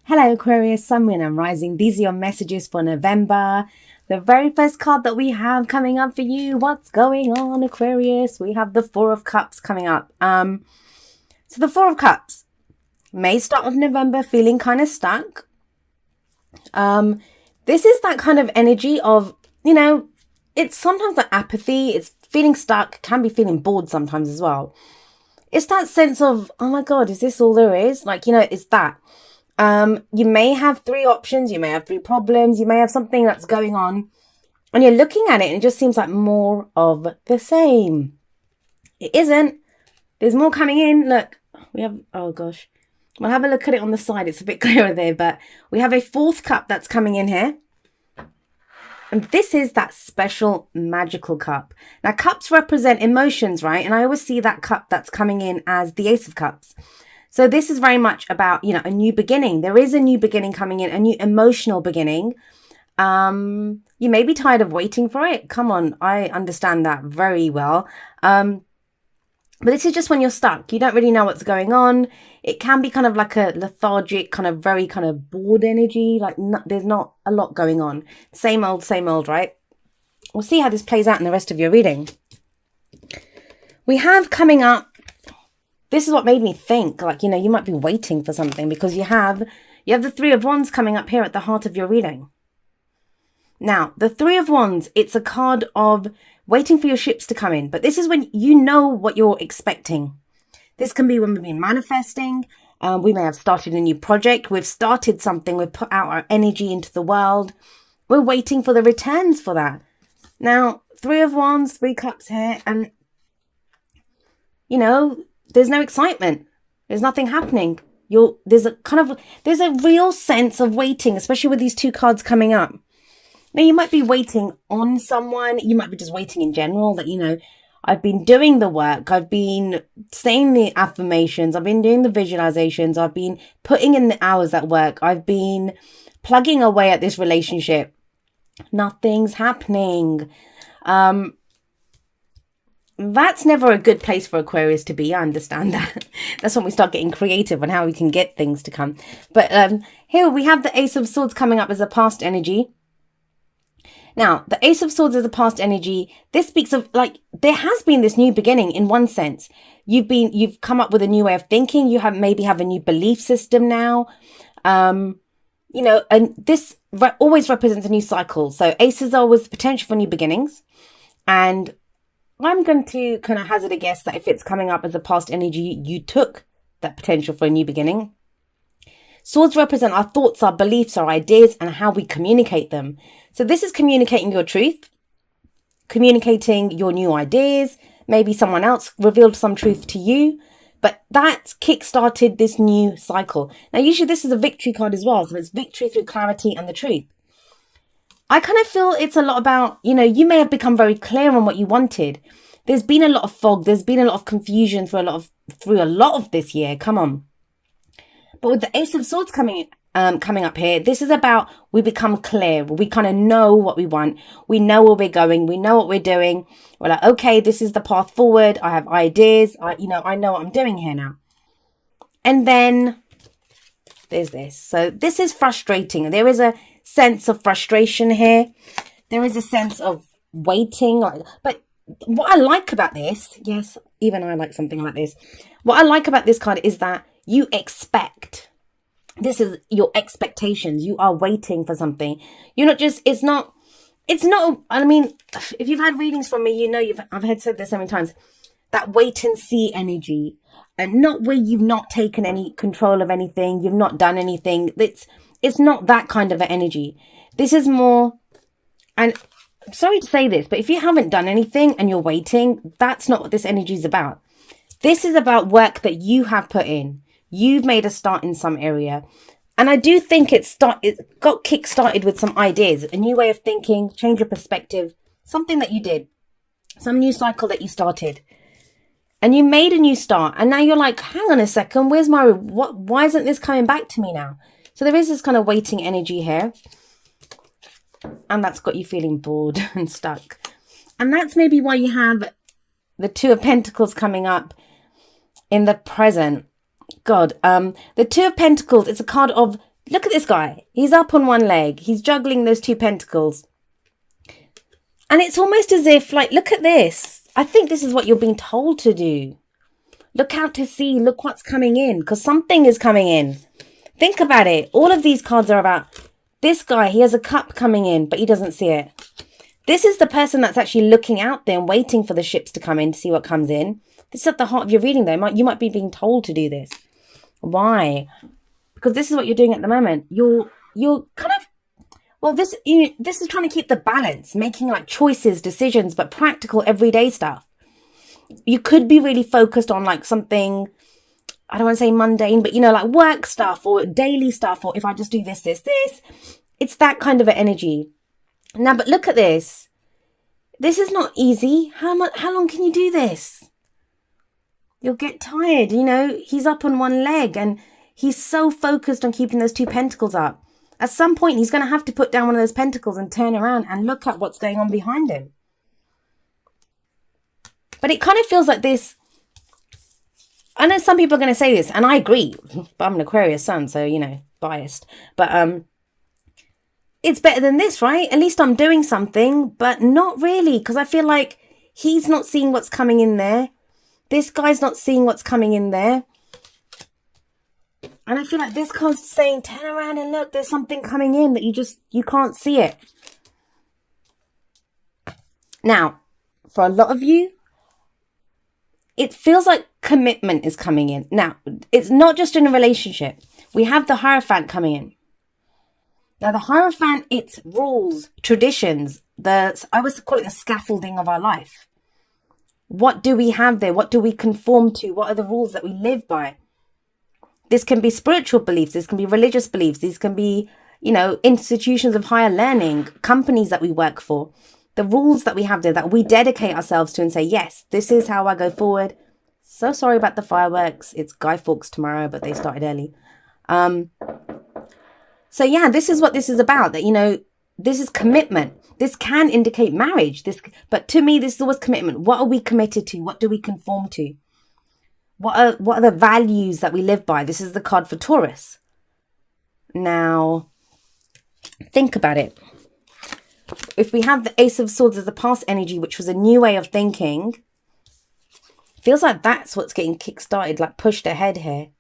Hello Aquarius, Sun, Moon and Rising. These are your messages for November. The very first card that we have coming up for you. What's going on, Aquarius? We have the Four of Cups coming up. So the Four of Cups may start of November feeling kind of stuck. This is that kind of energy of, it's sometimes like apathy. It's feeling stuck, can be feeling bored sometimes as well. It's that sense of, oh my God, is this all there is? It's that. You may have three options, you may have three problems, you may have something that's going on and you're looking at it and it just seems like more of the same. It isn't. There's more coming in. Look, we have, oh gosh, we'll have a look at it on the side. It's a bit clearer there, but we have a fourth cup that's coming in here. And this is that special magical cup. Now, cups represent emotions, right? And I always see that cup that's coming in as the Ace of Cups. So this is very much about, a new beginning. There is a new beginning coming in, a new emotional beginning. You may be tired of waiting for it. Come on, I understand that very well. But this is just when you're stuck. You don't really know what's going on. It can be kind of like a lethargic, very bored energy. There's not a lot going on. Same old, right? We'll see how this plays out in the rest of your reading. We have coming up, this is what made me think, you might be waiting for something because you have the Three of Wands coming up here at the heart of your reading. Now, the Three of Wands, it's a card of waiting for your ships to come in. But this is when you know what you're expecting. This can be when we've been manifesting. We may have started a new project. We've started something. We've put out our energy into the world. We're waiting for the returns for that. Now, Three of Wands, Three Cups here. And, there's no excitement. There's nothing happening. There's a real sense of waiting, especially with these two cards coming up. Now, you might be waiting on someone. You might be just waiting in general that, I've been doing the work. I've been saying the affirmations. I've been doing the visualizations. I've been putting in the hours at work. I've been plugging away at this relationship. Nothing's happening. That's never a good place for Aquarius to be. I understand that. That's when we start getting creative on how we can get things to come. But here we have the Ace of Swords coming up as a past energy. Now, the Ace of Swords is a past energy. This speaks of there has been this new beginning in one sense. You've come up with a new way of thinking. You maybe have a new belief system now. And this always represents a new cycle. So aces are always the potential for new beginnings. And I'm going to kind of hazard a guess that if it's coming up as a past energy, you took that potential for a new beginning. Swords represent our thoughts, our beliefs, our ideas, and how we communicate them. So this is communicating your truth, communicating your new ideas. Maybe someone else revealed some truth to you, but that kick-started this new cycle. Now, usually this is a victory card as well. So it's victory through clarity and the truth. I kind of feel it's a lot about, you may have become very clear on what you wanted. There's been a lot of fog. There's been a lot of confusion through a lot of this year. Come on. But with the Ace of Swords coming up here, this is about we become clear. We kind of know what we want. We know where we're going. We know what we're doing. We're like, okay, this is the path forward. I have ideas. I know what I'm doing here now. And then there's this. So this is frustrating. There is a sense of frustration here. There is a sense of waiting. But what I like about this, yes, even I like something like this. What I like about this card is that you expect. This is your expectations. You are waiting for something. You're not just, it's not, I mean, if you've had readings from me, I've had said this so many times, that wait and see energy, and not where you've not taken any control of anything. You've not done anything. It's not that kind of an energy. This is more, and I'm sorry to say this, but if you haven't done anything and you're waiting, that's not what this energy is about. This is about work that you have put in. You've made a start in some area. And I do think it got kick-started with some ideas, a new way of thinking, change of perspective, something that you did, some new cycle that you started. And you made a new start. And now you're like, hang on a second, why isn't this coming back to me now? So there is this kind of waiting energy here. And that's got you feeling bored and stuck. And that's maybe why you have the Two of Pentacles coming up in the present. God, the Two of Pentacles, it's a card of Look at this guy. He's up on one leg. He's juggling those two pentacles. And it's almost as if, like, look at this. I think this is what you're being told to do. Look out to sea. Look what's coming in. Because something is coming in. Think about it. All of these cards are about this guy. He has a cup coming in, but he doesn't see it. This is the person that's actually looking out there and waiting for the ships to come in to see what comes in. This is at the heart of your reading, though. You might be being told to do this. Why? Because this is what you're doing at the moment. You're kind of, well, this is trying to keep the balance, making like choices, decisions, but practical everyday stuff. You could be really focused on like something, I don't want to say mundane, but like work stuff or daily stuff, or if I just do this. It's that kind of an energy. Now, but look at this. This is not easy. How long can you do this? You'll get tired, He's up on one leg and he's so focused on keeping those two pentacles up. At some point, he's going to have to put down one of those pentacles and turn around and look at what's going on behind him. But it kind of feels like this. I know some people are going to say this, and I agree. But I'm an Aquarius sun, so, biased. But it's better than this, right? At least I'm doing something, but not really. Because I feel like he's not seeing what's coming in there. This guy's not seeing what's coming in there. And I feel like this card's saying, turn around and look, there's something coming in that you can't see it. Now, for a lot of you, it feels like commitment is coming in. Now, it's not just in a relationship. We have the Hierophant coming in. Now, the Hierophant, it's rules, traditions. I always call it the scaffolding of our life. What do we have there? What do we conform to? What are the rules that we live by? This can be spiritual beliefs. This can be religious beliefs. These can be, institutions of higher learning, companies that we work for. The rules that we have there that we dedicate ourselves to and say, yes, this is how I go forward. So sorry about the fireworks. It's Guy Fawkes tomorrow, but they started early. So yeah, this is what this is about. That, this is commitment. This can indicate marriage. But to me, this is always commitment. What are we committed to? What do we conform to? What are the values that we live by? This is the card for Taurus. Now, think about it. If we have the Ace of Swords as the past energy, which was a new way of thinking, feels like that's what's getting kick-started, like pushed ahead here.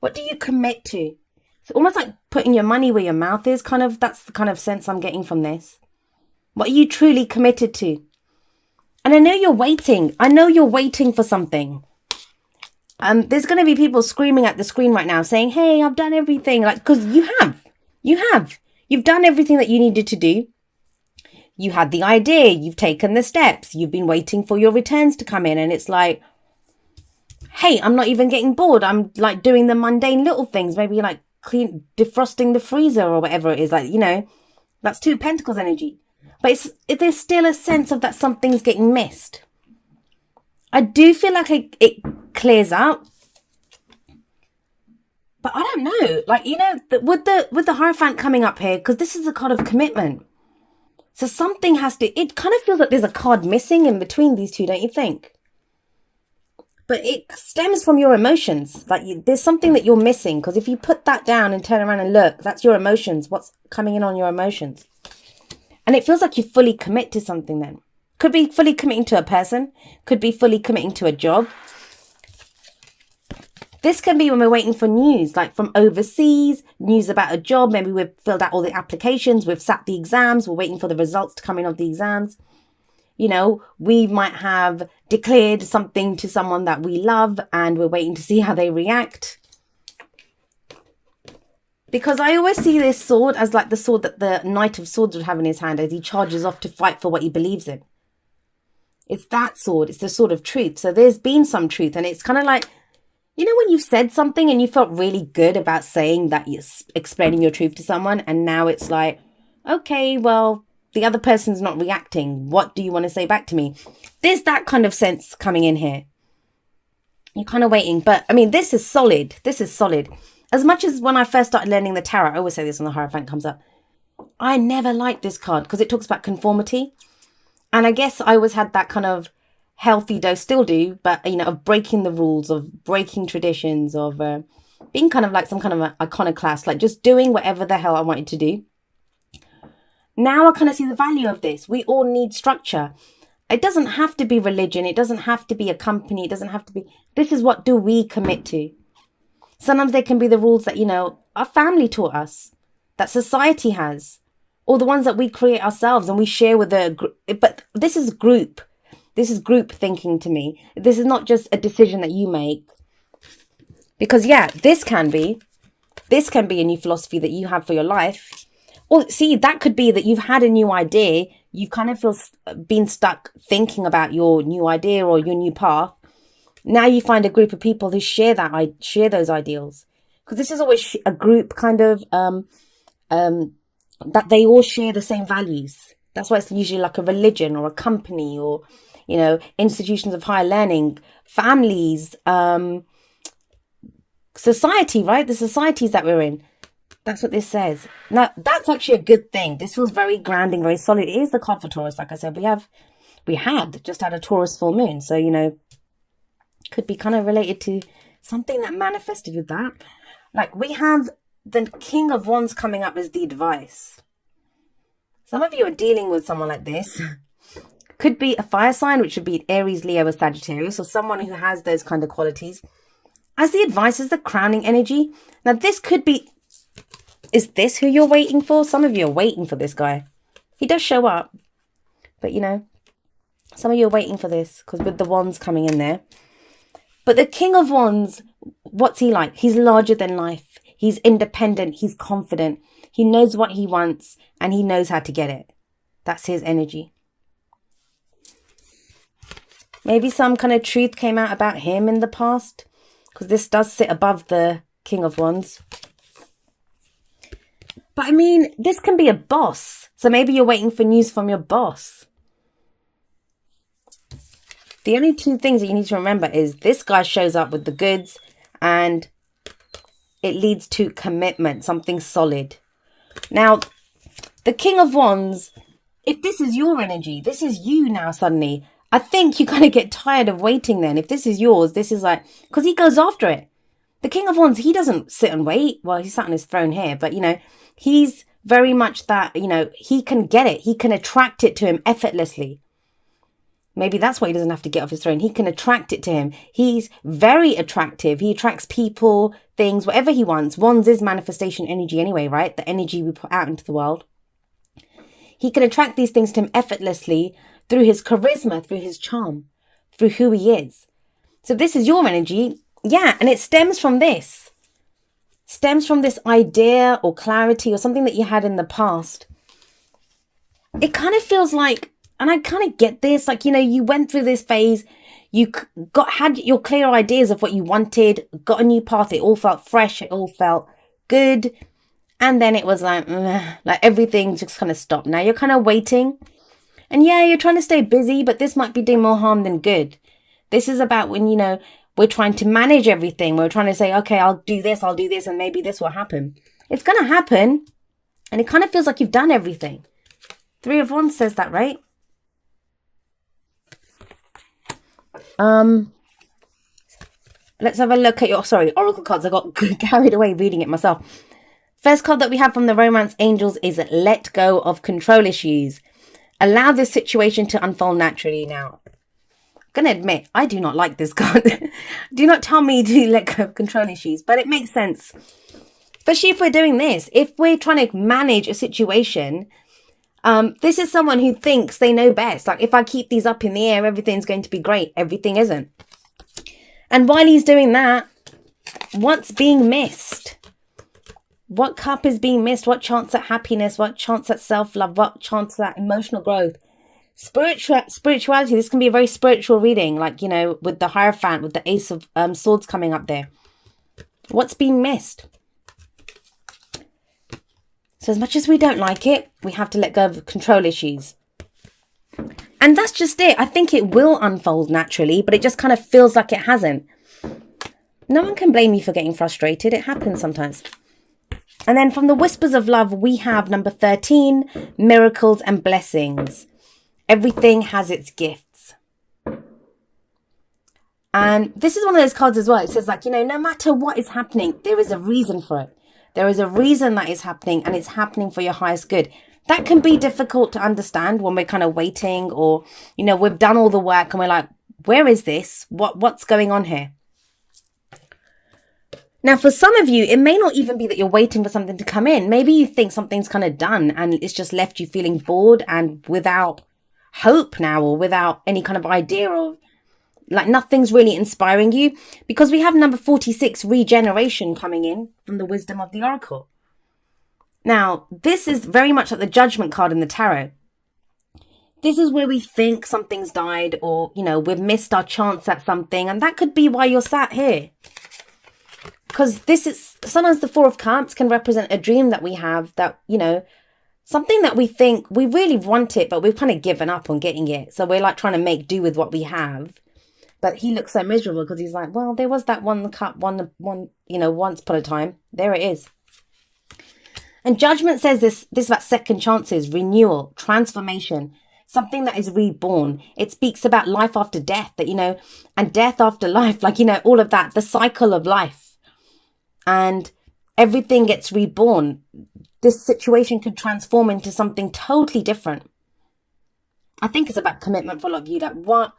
What do you commit to? It's almost like putting your money where your mouth is, kind of. That's the kind of sense I'm getting from this. What are you truly committed to? And I know you're waiting. I know you're waiting for something. There's going to be people screaming at the screen right now saying, hey, I've done everything. Like, because you've done everything that you needed to do. You had the idea, you've taken the steps, you've been waiting for your returns to come in. And it's like, hey, I'm not even getting bored. I'm like doing the mundane little things, maybe like defrosting the freezer or whatever it is. Like, that's two pentacles energy. But there's still a sense of that something's getting missed. I do feel like it clears up. But I don't know. Like, with the Hierophant coming up here, because this is a card of commitment. So something it kind of feels like there's a card missing in between these two, don't you think? But it stems from your emotions. Like there's something that you're missing. Because if you put that down and turn around and look, that's your emotions. What's coming in on your emotions? And it feels like you fully commit to something then. Could be fully committing to a person. Could be fully committing to a job. This can be when we're waiting for news, like from overseas, news about a job. Maybe we've filled out all the applications. We've sat the exams. We're waiting for the results to come in of the exams. We might have declared something to someone that we love and we're waiting to see how they react. Because I always see this sword as like the sword that the Knight of Swords would have in his hand as he charges off to fight for what he believes in. It's that sword. It's the sword of truth. So there's been some truth. And it's kind of like, when you've said something and you felt really good about saying that you're explaining your truth to someone. And now it's like, okay, well, the other person's not reacting. What do you want to say back to me? There's that kind of sense coming in here. You're kind of waiting. But I mean, this is solid. This is solid. As much as when I first started learning the tarot, I always say this when the Hierophant comes up. I never liked this card because it talks about conformity. And I guess I always had that kind of healthy dose, still do, but, of breaking the rules, of breaking traditions, of being kind of like some kind of an iconoclast, like just doing whatever the hell I wanted to do. Now I kind of see the value of this. We all need structure. It doesn't have to be religion. It doesn't have to be a company. It doesn't have to be. This is what do we commit to. Sometimes they can be the rules that, you know, our family taught us, that society has, or the ones that we create ourselves and we share with the group. But this is group. This is group thinking to me. This is not just a decision that you make. Because, yeah, this can be a new philosophy that you have for your life. Or, see, that could be that you've had a new idea. You kind of been stuck thinking about your new idea or your new path. Now you find a group of people who share those ideals. Because this is always a group kind of, that they all share the same values. That's why it's usually like a religion or a company or, you know, institutions of higher learning, families, society, right? The societies that we're in. That's what this says. Now, that's actually a good thing. This feels very grounding, very solid. It is the card for Taurus. Like I said, we had just had a Taurus full moon. So, you know, could be kind of related to something that manifested with that. Like we have the King of Wands coming up as the advice. Some of you are dealing with someone like this. Could be a fire sign, which would be Aries, Leo, or Sagittarius, or someone who has those kind of qualities. As the advice is the crowning energy. Now, this could be... Is this who you're waiting for? Some of you are waiting for this guy. He does show up. But, you know, some of you are waiting for this because with the wands coming in there. But the King of Wands, what's he like? He's larger than life. He's independent. He's confident. He knows what he wants and he knows how to get it. That's his energy. Maybe some kind of truth came out about him in the past because this does sit above the King of Wands. But I mean, this can be a boss. So maybe you're waiting for news from your boss. The only two things that you need to remember is this guy shows up with the goods and it leads to commitment, something solid. Now, the King of Wands, if this is your energy, this is you now suddenly, I think you kind of get tired of waiting then. If this is yours, this is like, because he goes after it. The King of Wands, he doesn't sit and wait. Well, he's sat on his throne here, but, you know, he's very much that, you know, he can get it. He can attract it to him effortlessly. Maybe that's why he doesn't have to get off his throne. He can attract it to him. He's very attractive. He attracts people, things, whatever he wants. Wands is manifestation energy anyway, right? The energy we put out into the world. He can attract these things to him effortlessly through his charisma, through his charm, through who he is. So this is your energy. Yeah, and it stems from this. Stems from this idea or clarity or something that you had in the past. It kind of feels like, and I kind of get this, like, you know, you went through this phase, you had your clear ideas of what you wanted, got a new path, it all felt fresh, it all felt good. And then it was like everything just kind of stopped. Now you're kind of waiting. And yeah, you're trying to stay busy, but this might be doing more harm than good. This is about when, you know, we're trying to manage everything. We're trying to say, okay, I'll do this, and maybe this will happen. It's going to happen. And it kind of feels like you've done everything. 3 of Wands says that, right? Let's have a look at your, oracle cards. I got carried away reading it myself. First card that we have from the Romance Angels is let go of control issues. Allow this situation to unfold naturally. Now, I'm going to admit, I do not like this card. Do not tell me to let go of control issues, but it makes sense. Especially if we're doing this. If we're trying to manage a situation, this is someone who thinks they know best. Like, if I keep these up in the air, everything's going to be great. Everything isn't. And while he's doing that, what's being missed? What cup is being missed? What chance at happiness? What chance at self-love? What chance at emotional growth? Spirituality. This can be a very spiritual reading. Like, you know, with the Hierophant, with the Ace of Swords coming up there. What's being missed? So as much as we don't like it, we have to let go of control issues. And that's just it. I think it will unfold naturally, but it just kind of feels like it hasn't. No one can blame you for getting frustrated. It happens sometimes. And then from the Whispers of Love, we have number 13, miracles and blessings. Everything has its gifts. And this is one of those cards as well. It says, like, no matter what is happening, there is a reason for it. There is a reason that is happening, and it's happening for your highest good. That can be difficult to understand when we're kind of waiting, or, we've done all the work and we're like, where is this? What's going on here? Now, for some of you, it may not even be that you're waiting for something to come in. Maybe you think something's kind of done and it's just left you feeling bored and without hope now, or without any kind of idea of, like, nothing's really inspiring you, because we have number 46, regeneration, coming in from the wisdom of the oracle. Now, this is very much like the judgment card in the tarot. This is where we think something's died, or, we've missed our chance at something. And that could be why you're sat here. Because this is, sometimes the Four of Cups can represent a dream that we have, that, something that we think we really want it, but we've kind of given up on getting it. So we're like trying to make do with what we have. But he looks so miserable because he's like, well, there was that one cup, once upon a time. There it is. And judgment says this about second chances, renewal, transformation, something that is reborn. It speaks about life after death, that, and death after life, like, all of that, the cycle of life. And everything gets reborn. This situation could transform into something totally different. I think it's about commitment for a lot of you. That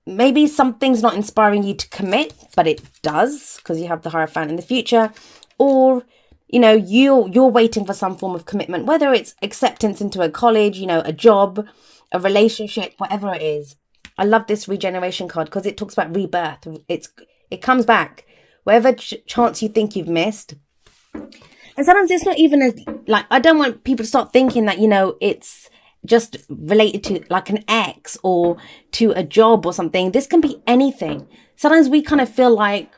maybe something's not inspiring you to commit, but it does, because you have the Hierophant in the future. Or, you're waiting for some form of commitment, whether it's acceptance into a college, a job, a relationship, whatever it is. I love this regeneration card because it talks about rebirth. It comes back. Whatever chance you think you've missed. And sometimes it's not even I don't want people to start thinking that, it's just related to like an ex or to a job or something. This can be anything. Sometimes we kind of feel like,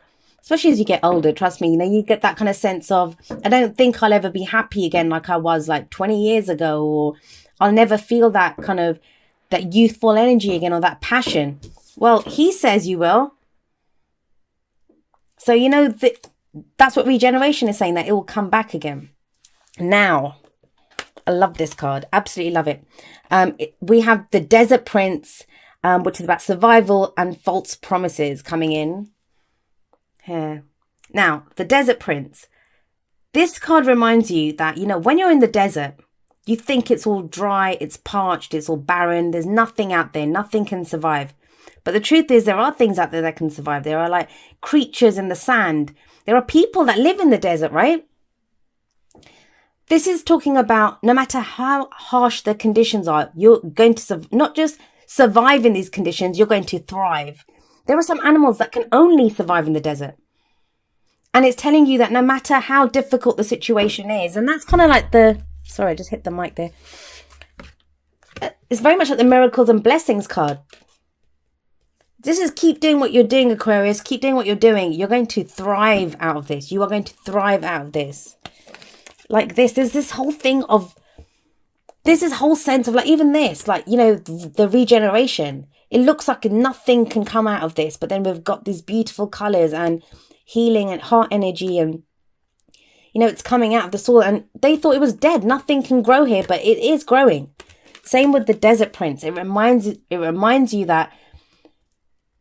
especially as you get older, trust me, you get that kind of sense of, I don't think I'll ever be happy again like I was like 20 years ago, or I'll never feel that kind of, that youthful energy again, or that passion. Well, he says you will. So, that's what regeneration is saying, that it will come back again. Now, I love this card. Absolutely love it. We have the Desert Prince, which is about survival and false promises, coming in here. Now, the Desert Prince. This card reminds you that, when you're in the desert, you think it's all dry, it's parched, it's all barren. There's nothing out there. Nothing can survive. But the truth is, there are things out there that can survive. There are like creatures in the sand. There are people that live in the desert, right? This is talking about no matter how harsh the conditions are, you're going to not just survive in these conditions, you're going to thrive. There are some animals that can only survive in the desert. And it's telling you that no matter how difficult the situation is, and that's kind of like sorry, I just hit the mic there. It's very much like the miracles and blessings card. This is keep doing what you're doing, Aquarius. Keep doing what you're doing. You're going to thrive out of this. You are going to thrive out of this. Like this, there's this whole thing of, there's this whole sense of like, even this, like, the regeneration. It looks like nothing can come out of this, but then we've got these beautiful colors and healing and heart energy, and, it's coming out of the soil. And they thought it was dead. Nothing can grow here, but it is growing. Same with the Desert Prince. It reminds you that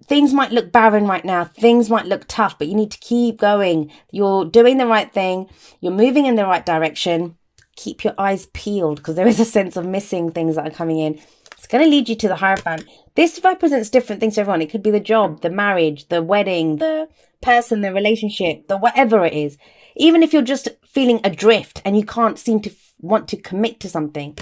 things might look barren right now. Things might look tough, but you need to keep going. You're doing the right thing. You're moving in the right direction. Keep your eyes peeled, because there is a sense of missing things that are coming in. It's going to lead you to the Hierophant. This represents different things to everyone. It could be the job, the marriage, the wedding, the person, the relationship, the whatever it is. Even if you're just feeling adrift and you can't seem to want to commit to something,